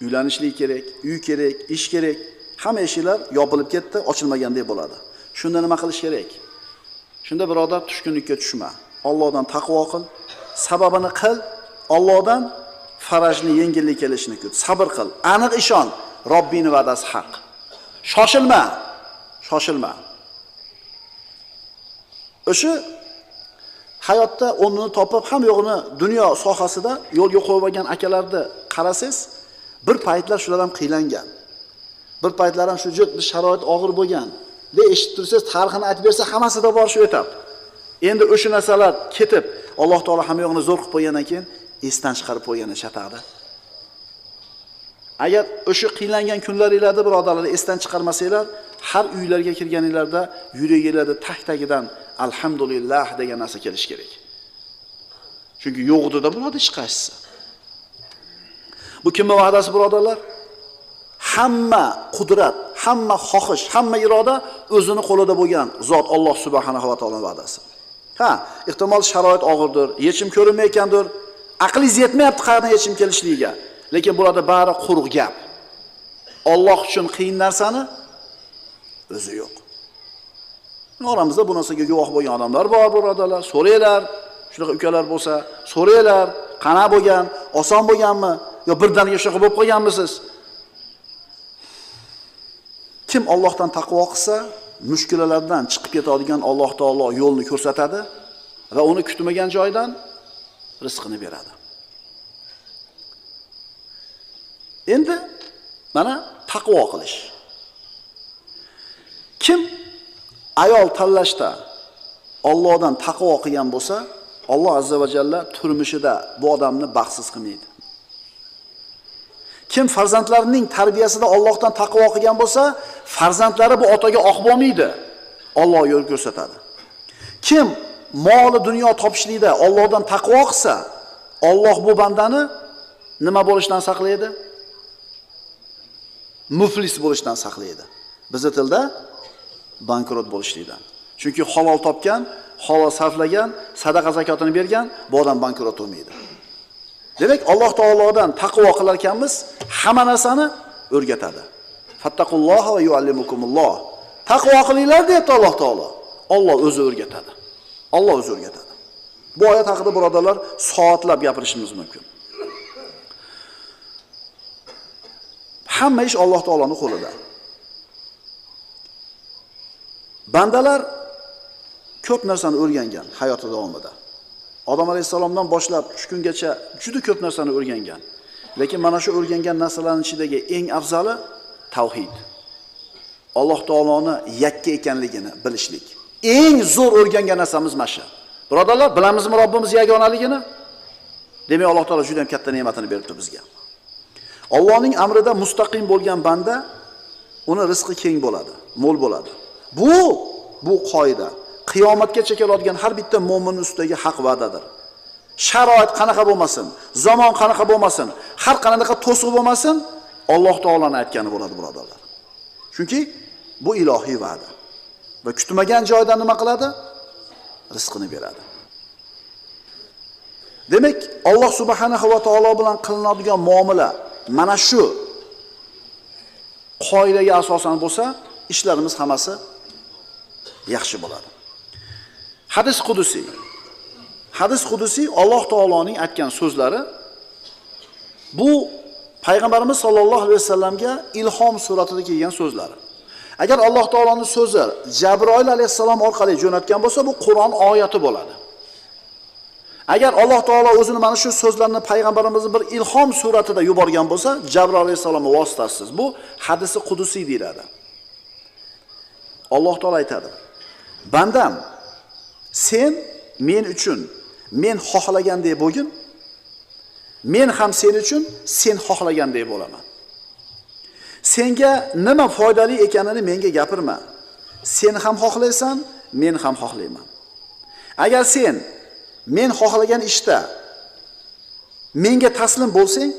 uylanishlik kerak, uy kerak, ish kerak. Hamma eshiklar yopilib ketdi, ochilmagandek bo'ladi. Shunda nima qilish kerak? Shunda birodar tushkunlikka tushma. Allohdan taqvo qil, sababini qil, Allohdan farajni yengillik kelishini kut. Sabr qil, aniq ishon, Robbing va'dasi haq. Shoshilma. O'sha hayotda o'rnini topib, ham yo'g'ini dunyo sohasida yo'lga qo'yib olgan akalarni qarasangiz, bir paytlar shular ham qiylangan. Bir paytlar ham shu sharoit og'ir bo'lgan. Eshitib tursangiz, tarixini aytib bersa, hammasida bor shu etap. Endi o'sha narsalar ketib, Alloh taolo hamma yo'g'ini zo'r qilib qo'ygandan keyin esdan chiqarib qo'ygani chataqda. Agar o'sha qiylangan kunlaringizda birodarlar esdan chiqarmasanglar, har uylarga kirganinglarda yuragingizda tak-tagidan alhamdulillah degan narsa kelish kerak. Chunki yo'g'dida bo'ladi hech qaysi. Bu kimning va'dasi birodarlar? Hamma qudrat, hamma xohish, hamma iroda o'zini qo'lida bo'lgan zot Alloh subhanahu va taoloning va'dasi. Ehtimol sharoit og'irdir, yechim ko'rinmayotgandir, aqlingiz yetmayapti qayerdan yechim kelishligiga. Lekin bularda bari quruq gap. Alloh uchun qiyin narsani o'zi yo'q. Oramizda bu narsaga guvoh bo'lgan odamlar bor, birodarlar. So'raylar, shunaqa ukalar bo'lsa, so'raylar, qana bo'lgan, oson bo'lganmi yo birdaniga shunaqa bo'lib qolganmisiz? Kim Allohdan taqvo qilsa, mushkulalardan chiqib ketadigan Alloh taolo yo'lni ko'rsatadi va uni kutmagan joydan rizqini beradi. Endi mana taqvo qilish. Kim ayol tanlashda Allohdan taqvo qilgan bo'lsa, Alloh azza va jalla turmushida bu odamni baxtsiz qilmaydi. Kim farzandlarining tarbiyasida Allohdan taqvo qilgan bo'lsa, farzandlari bu otaga oq bo'lmaydi. Alloh yo'l ko'rsatadi. Kim moli dunyo topishlikda Allohdan taqvo qilsa, Alloh bu bandani nima bo'lishdan saqlaydi? Muflis bo'lishdan saqlaydi. Bizning tilda bankrot bo'lishlikdan. Chunki halol topgan, halol sarflagan, sadaqa zakotini bergan, bu odam bankrot bo'lmaydi. Demak, Alloh taolodan taqvo qilar ekanmiz, hamma narsani o'rgatadi. Fattaqulloha va yuallimukumulloh. Taqvo qilinglar deyapti Alloh taolo. Alloh o'zi o'rgatadi. Alloh o'zi o'rgatadi. Bu oyat haqida birodarlar soatlab gapirishimiz mumkin. Hamma ish Alloh taoloning qo'lida. Bandalar ko'p narsani o'rgangan hayoti davomida. Odam alayhisalomdan boshlab shu kungacha juda ko'p narsani o'rgangan. Lekin mana shu o'rgangan narsalarning ichidagi eng afzali tavhid. Alloh taoloni yakka ekanligini bilishlik. Eng zo'r o'rgangan narsamiz mana shu. Birodarlar, bilamizmi Robbimiz yagonaligini? Demak, Alloh taolo juda ham katta ne'matini beribdi bizga. Allohning amrida mustaqim bo'lgan banda uni rizqi keng bo'ladi, mo'l bo'ladi. Bu qoida. Qiyomatgacha keladigan har bitta mu'min ustidagi haq va'dadir. Sharoit qanaqa bo'lmasin, zamon qanaqa bo'lmasin, har qanaqa to'siq bo'lmasin, Alloh taolaning aytgani bo'ladi, birodarlar. Chunki bu ilohiy va'da. Va kutmagan joydan nima qiladi? Rizqini beradi. Demak, Alloh subhanahu va taolo bilan qilinadigan muomala mana shu qoidaga asosan bo'lsa, ishlarimiz hammasi yaxshi bo'ladi. Hadis qudusiy Alloh taoloning aytgan so'zlari bu payg'ambarimiz sollallohu alayhi vasallamga ilhom suratida kelgan so'zlari. Agar Alloh taoloning so'zi Jabroil alayhisalom orqali jo'natgan bo'lsa, bu Qur'on oyati bo'ladi. Agar Alloh taolo o'zini mana shu so'zlarni payg'ambarimizni bir ilhom suratida yuborgan bo'lsa, Jabroil alayhisalom vositasiz, bu hadisi qudusiy deyiladi. Alloh taolo aytadi: "Bandam, sen men uchun men xohlagandek bo'lgin, men ham sen uchun sen xohlagandek bo'laman. Senga nima foydali ekanini menga gapirma. Sen ham xohlaysan, men ham xohlayman. Agar sen men xohlagan ishda menga taslim bo'lsang,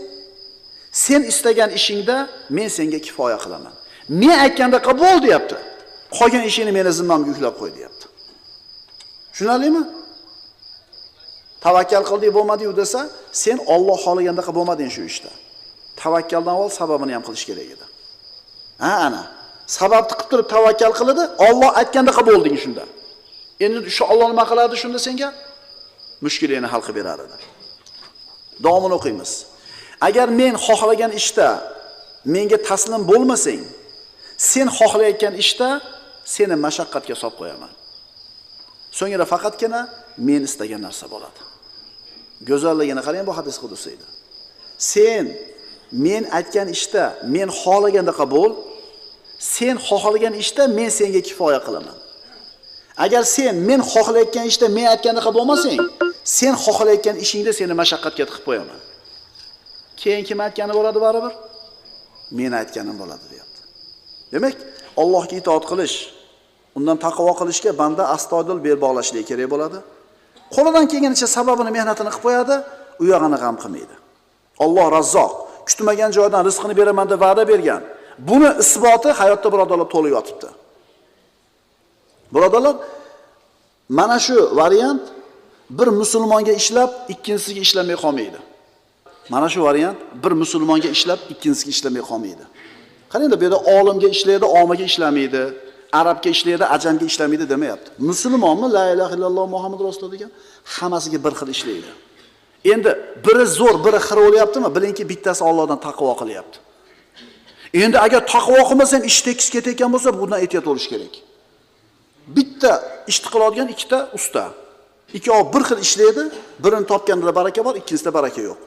sen istagan ishingda men senga kifoya qilaman. Men aytganda qabul deyapti. Qolgan ishingni meni zimmamga yuklab qo'y deyapti. Tushunarlimi? Tavakkal qildik bo'lmadi-yu desa, sen Alloh xohlaganda bo'lmading shu ishda. Tavakkaldan avval sababini ham qilish kerak edi. Ana, sababni qilib turib tavakkal qiladi, Alloh aytganda bo'lding shunda. Endi shu Alloh nima qiladi shunda senga? Mushkulingni hal qilib berar edi. Davomini o'qiymiz. Agar men xohlagan ishda menga taslim bo'lmasang, sen xohlayotgan ishda seni mashaqqatga solib qo'yaman. So'ngra faqatgina men istagan narsa bo'ladi. Go'zalligini qarang, bu hadis qudusiydi. Sen men aytgan ishda men xohlaganda qabul, sen xohlagan ishda men senga kifoya qilaman. Agar sen men xohlayotgan ishda men aytganda qabul bo'lmasang, sen xohlayotgan ishingda seni mashaqqatga tiqib qo'yaman. Keyin kim aytgani bo'ladi baribir? Men aytganim bo'ladi deyapti. Demak, Allohga itoat qilish, undan taqvo qilishga banda astoydil bel bog'lashligi kerak bo'ladi. Qo'lidan kelganicha sababini, mehnatini qilib qo'yadi, u yog'ini g'am qilmaydi. Alloh Razzoq, kutmagan joydan rizqini beraman deb va'da bergan. Buni isboti hayotda birodarlar to'liq yotibdi. Birodarlar, mana shu variant bir musulmonga ishlab, ikkinchisiga ishlamay qolmaydi. Mana shu variant bir musulmonga ishlab, ikkinchisiga ishlamay qolmaydi. Qaranglar, bu yerda olimga ishlaydi, omaga ishlamaydi, arabga ishlaydi, ajamga ishlamaydi demayapti. Musulmonmi la ilaha illalloh Muhammad rasululloh degan hammasiga bir xil ishlaydi. Endi biri zo'r, biri xir bo'lyaptimi? Bilingki, bittasi Allohdan taqvo qilyapti. Endi agar taqvo qilmasang, ish tekis ketayotgan bo'lsa, bundan ehtiyot bo'lish kerak. Bitta ishni qiladigan ikkita usta. Ikkovi bir xil ishlaydi, birini topganida baraka bor, ikkinchisida baraka yo'q.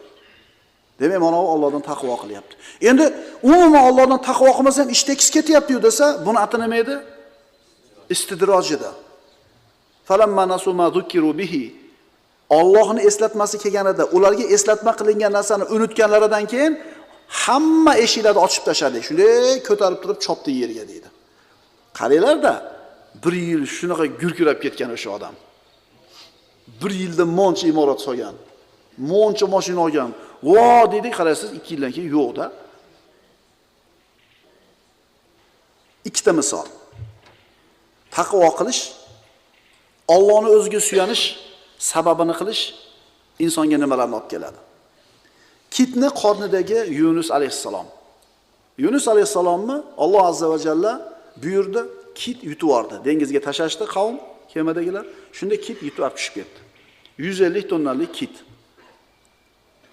Demak, mana u Allohdan taqvo qilyapti. Endi umuman Allohdan taqvo qilmasam ish tekis ketyapti-yu desa, buni ati nima edi? Istidrojida. Falamma nasu ma zukiru bihi. Allohni eslatmasi kelganida, ularga eslatma qilingan narsani unutganlaridan keyin hamma eshiklarni ochib tashladi. Shunday ko'tarib turib chopdi yerga deydi. Qaranglar-da, 1 yil shunaqa gurkirab ketgan o'sha odam. 1 yilda moncha imorat solgan. Moncha mashina olgan. Vo dedik, qaraysiz 2 yildan keyin yo'q-da. Ikkita misol. Taqvo qilish, Allohni o'ziga suyanish, sababini qilish insonga nimalarni olib keladi. Kitni qornidagi Yunus alayhissalom. Yunus alayhissalomni Alloh azza va jalla buyurdi, kit yutib yubordi. Dengizga tashashdi qavm, kemadagilar. Shunda kit yutib olib tushib ketdi. 150 tonnalik kit.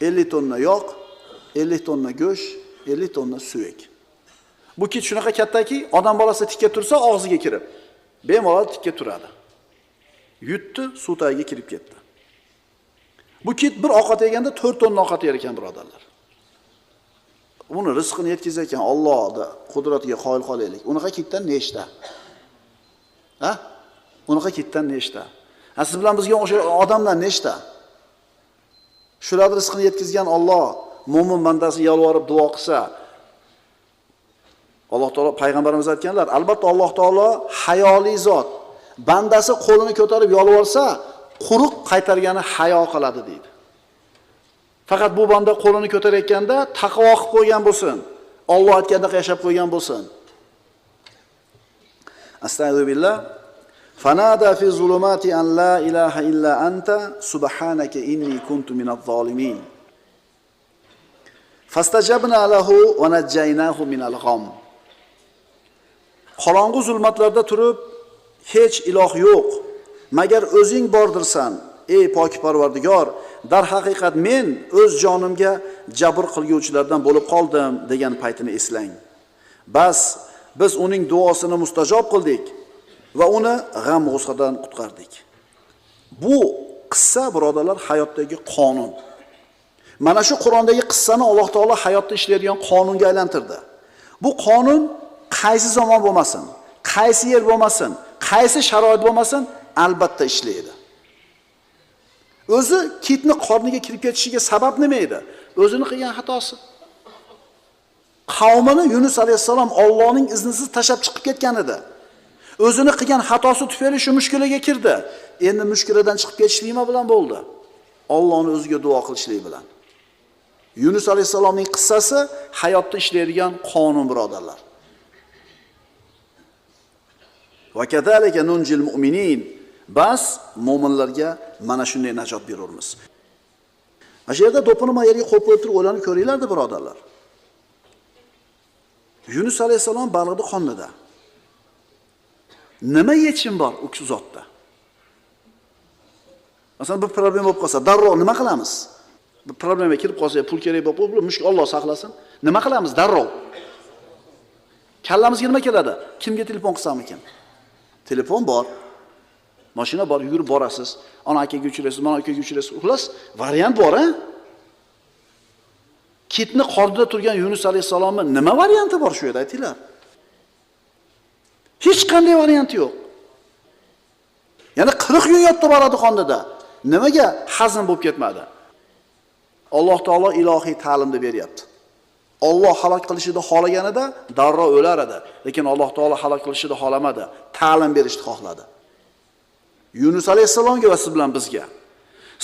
50 tonna yog', 50 tonna go'sht, 50 tonna suyak. Bu kit shunaqa kattaki, odam bolasi tikka tursa og'ziga kirib, bemalol tikka turadi. Yutdi, suv tagiga kirib ketdi. Bu kit bir ovqat yeganda 4 tonna ovqat yer ekan, birodarlar. Uni rizqini yetkazayotgan Allohning qudratiga qoyil qolaylik. Unaqa kitdan nechta? Ha? Unaqa kitdan nechta? Siz bilan bizga o'sha odamlar nechta? Shular rizqini yetkazgan Alloh mo'min bandasi yolvorib duo qilsa, Alloh taolo payg'ambarimiz aytganlar, albatta Alloh taolo hayoli zot. Bandasi qo'lini ko'tarib yolvorsa, quruq qaytargani hayo qiladi deydi. Faqat bu banda qo'lini ko'tarayotganda taqvo qilib qo'ygan bo'lsin. Alloh aytgandek yashab qo'ygan bo'lsin. Astagfirullah. Fanada fi zulumati an la ilaha illa anta subhanaka inni kuntu minadh zolimin. Fastajabna lahu wa najjaynahu minal gham. Qorong'u zulmatlarda turib, hech iloh yo'q, magar o'zing bordirsan, ey pok Parvardigor, dar haqiqat men o'z jonimga jabr qilguvchilardan bo'lib qoldim degan paytini eslang. Bas, biz uning duosini mustajob qildik va uni g'am g'ussadan qutqardik. Bu qissa birodarlar hayotdagi qonun. Mana shu Qur'ondagi qissani Alloh taolo hayotda ishlaydigan qonunga aylantirdi. Bu qonun qaysi zamon bo'lmasin, qaysi yer bo'lmasin, qaysi sharoit bo'lmasin, albatta ishlaydi. O'zi kitni qorniga kirib ketishiga sabab nima edi? O'zini qilgan xatosi. Qavmini Yunus alayhisalom Allohning iznisiz tashab chiqib ketgan edi. O'zini qilgan xatosi tufayli shu mushkulaga kirdi. Endi mushkuladan chiqib ketishlik nima bilan bo'ldi? Allohning o'ziga duo qilishlik bilan. Yunus alayhisalomning qissasi hayotda ishlaydigan qonun birodarlar. Va kadalika nunjil mu'minin. Bas mo'minlarga mana shunday najot beramiz. Mana shu yerda do'pini yerga qo'yib o'tirib o'ylanib ko'ringlar-da birodarlar. Yunus alayhisalom balig'ni qonida. Nima yechim bor u zotda? Masalan, bir problem bo'lib qolsa, darrov nima qilamiz? Bir problemaga kirib qolsa, pul kerak bo'lib, mushkul Alloh saqlasin. Nima qilamiz darrov? Kallamizga nima keladi? Kimga telefon qilsam ekan? Telefon bor. Mashina bor, yurib borasiz. Ana akaga uchraysiz, mana akaga uchraysiz. Xullas, variant bor, a? Kitni qornida turgan Yunus alayhisalomning nima varianti bor shu yerda aytinglar? Hech qanday varianti yo'q. Ya'ni 40 kun yotdi boradi qonida. Nimaga hazm bo'lib ketmadi? Alloh taolo ilohiy ta'limni beryapti. Alloh halok qilishini xohlaganida darrov o'lar edi, lekin Alloh taolo halok qilishini xohlamadi, ta'lim berishni xohladi. Yunus alayhisalomga va siz bilan bizga.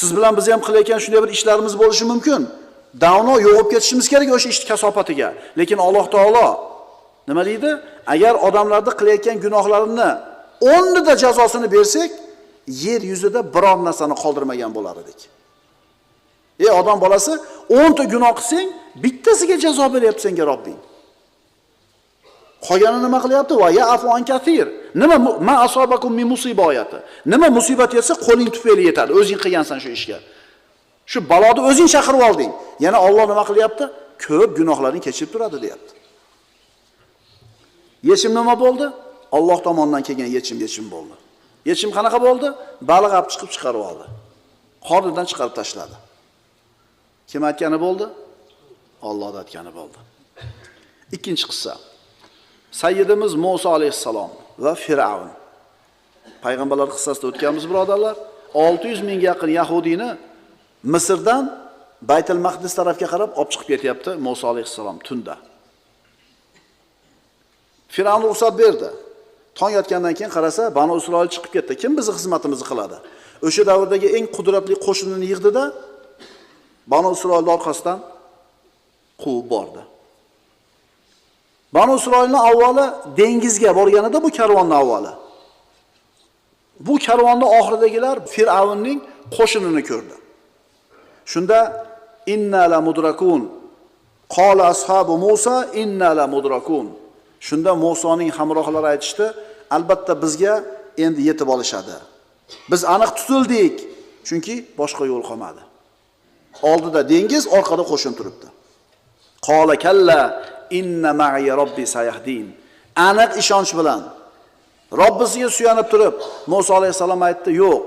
Siz bilan biz ham qilayotgan shunday bir ishlarimiz bo'lishi mumkin. Davno yo'qib ketishimiz kerak o'sha ish kasofatiga. Lekin Alloh taolo nima deydi? Agar odamlarning qilayotgan gunohlarini 10 da jazosini bersak, yer yuzida biror narsani qoldirmagan bo'lar edik. Odam bolasi 10 ta gunoh qilsang, bittasiga jazo beryapti senga Robbing. Qolganini nima qilyapti? Va ya afu an kathir. Nima ma asobakum min musiboyati. Nima musibat yetsa qo'ling tufayli yetadi. O'zing qilgansan shu ishga. Shu baloni o'zing chaqirib olding. Yana Alloh nima qilyapti? Ko'p gunohlarni kechirib turadi, deyapti. Yechim nima bo'ldi? Alloh tomonidan kelgan yechim bo'ldi. Yechim qanaqa bo'ldi? Baliq olib chiqib chiqarib oldi. Qornidan chiqarib tashladi. Kim aytgani bo'ldi? Alloh aytgani bo'ldi. Ikkinchi qissa. Sayyidimiz Musa alayhissalom va Firavun. Payg'ambarlar qissasida o'tganmiz birodarlar. 600 mingga yaqin yahudiyni Misrdan Baytul Maqdis tarafga qarab olib chiqib ketyapti Musa alayhissalom tunda. Firavun ruxsat berdi. Tong yotgandan keyin qarasa, Banu Isroil chiqib ketdi. Kim bizni xizmatimizni qiladi? O'sha davrdagi eng qudratli qo'shinini yig'dida Banu Isroilning orqasidan quvib bordi. Banu Isroilning avvali dengizga borganida bu karvonning avvali. Bu karvonning oxiridagilar Firavunning qo'shinini ko'rdi. Shunda inna la mudrakun. Qala ashabu Musa inna la mudrakun. Shunda Musoning hamrohlari aytishdi, albatta bizga endi yetib olishadi. Biz aniq tutildik, chunki boshqa yo'l qolmadi. Oldida dengiz, orqada qo'shin turibdi. Qala kalla inna ma'i robbi sayahdin. Aniq ishonch bilan Robbisiga suyanib turib, Musa alayhisalom aytdi, yo'q.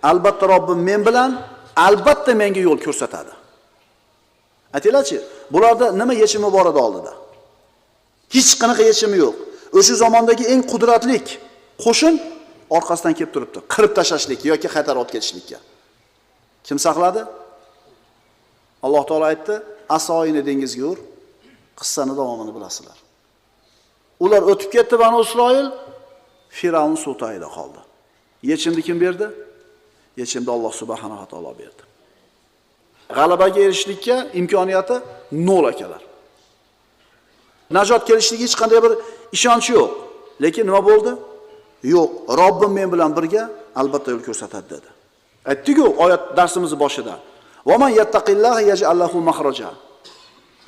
Albatta Robbim men bilan, albatta menga yo'l ko'rsatadi. Aytinglarchi, bularda nima yechimi bor edi oldida? Hech qanaqa yechimi yo'q. O'sha zamondagi eng qudratli qo'shin orqasidan kelib turibdi, qirib tashlashlik yoki qaytarib olib ketishlikka. Kim saqladi? Alloh taolo aytdi, asoyini dengizga ur, qissani davomini bilasizlar. Ular o'tib ketdi Banu Isroil, Firavn suv tagida qoldi. Yechimni kim berdi? Yechimni Alloh subhanahu va taolo berdi. G'alabaga erishishlikka imkoniyati nol akalar. Najot kelishlik hech qanday bir ishonch yo'q. Lekin nima bo'ldi? Yo'q, Robbim men bilan birga, albatta yo'l ko'rsatadi dedi. Aytdik-ku oyat darsimizning boshida. Va man yattaqillaha yaj'al lahu makhraja.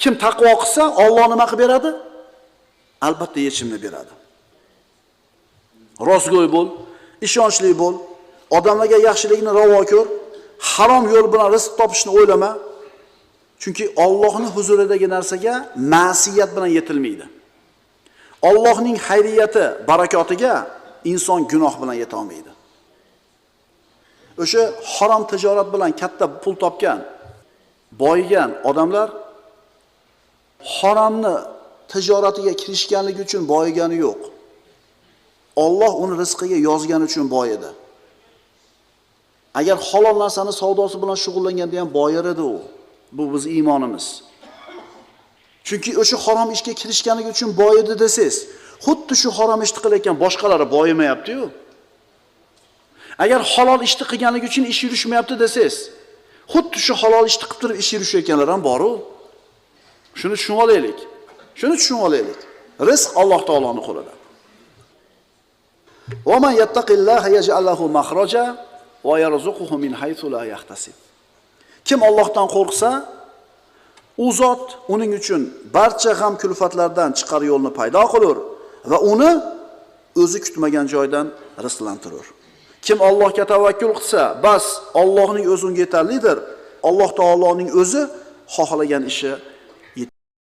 Kim taqvo qilsa, Alloh nima qilib beradi? Albatta yechimni beradi. Rostgo'y bo'l, ishonchli bo'l, odamlarga yaxshilikni ravo ko'r, harom yo'l bilan rizq topishni o'ylama. Chunki Allohning huzuridagi narsaga ma'siyat bilan yetilmaydi. Allohning xayriyati, barakotiga inson gunoh bilan yeta olmaydi. O'sha harom tijorat bilan katta pul topgan, boyigan odamlar haromni tijoratiga kirishganligi uchun boyigani yo'q. Alloh uni rizqiga yozgani uchun boyidi. Agar halol narsani savdosi bilan shug'ullanganda ham boyar edi u. Bu biz iymonimiz. Chunki o'sha harom ishga kirishganligi uchun boyidi desiz, xuddi shu harom ishni qilayotgan boshqalari boyimayapti-yu. Agar halol ishni qilganligi uchun ish yurishmayapti desiz, xuddi shu halol ishni qilib turib ish yurishayotganlar ham bor-u. Shuni tushunib olaylik. Rizq Alloh taoloning qo'lida. Va man yattaqillaha yaj'al lahu makhraja va yarzuquhu min haythu la yahtasib. Kim Allohdan qo'rqsa, u zot uning uchun barcha g'am kulfatlardan chiqar yo'lni paydo qilur va uni o'zi kutmagan joydan rizqlantirur. Kim Allohga tavakkul qilsa, bas Allohning o'zi unga yetarlidir. Alloh taoloning o'zi xohlagan ishi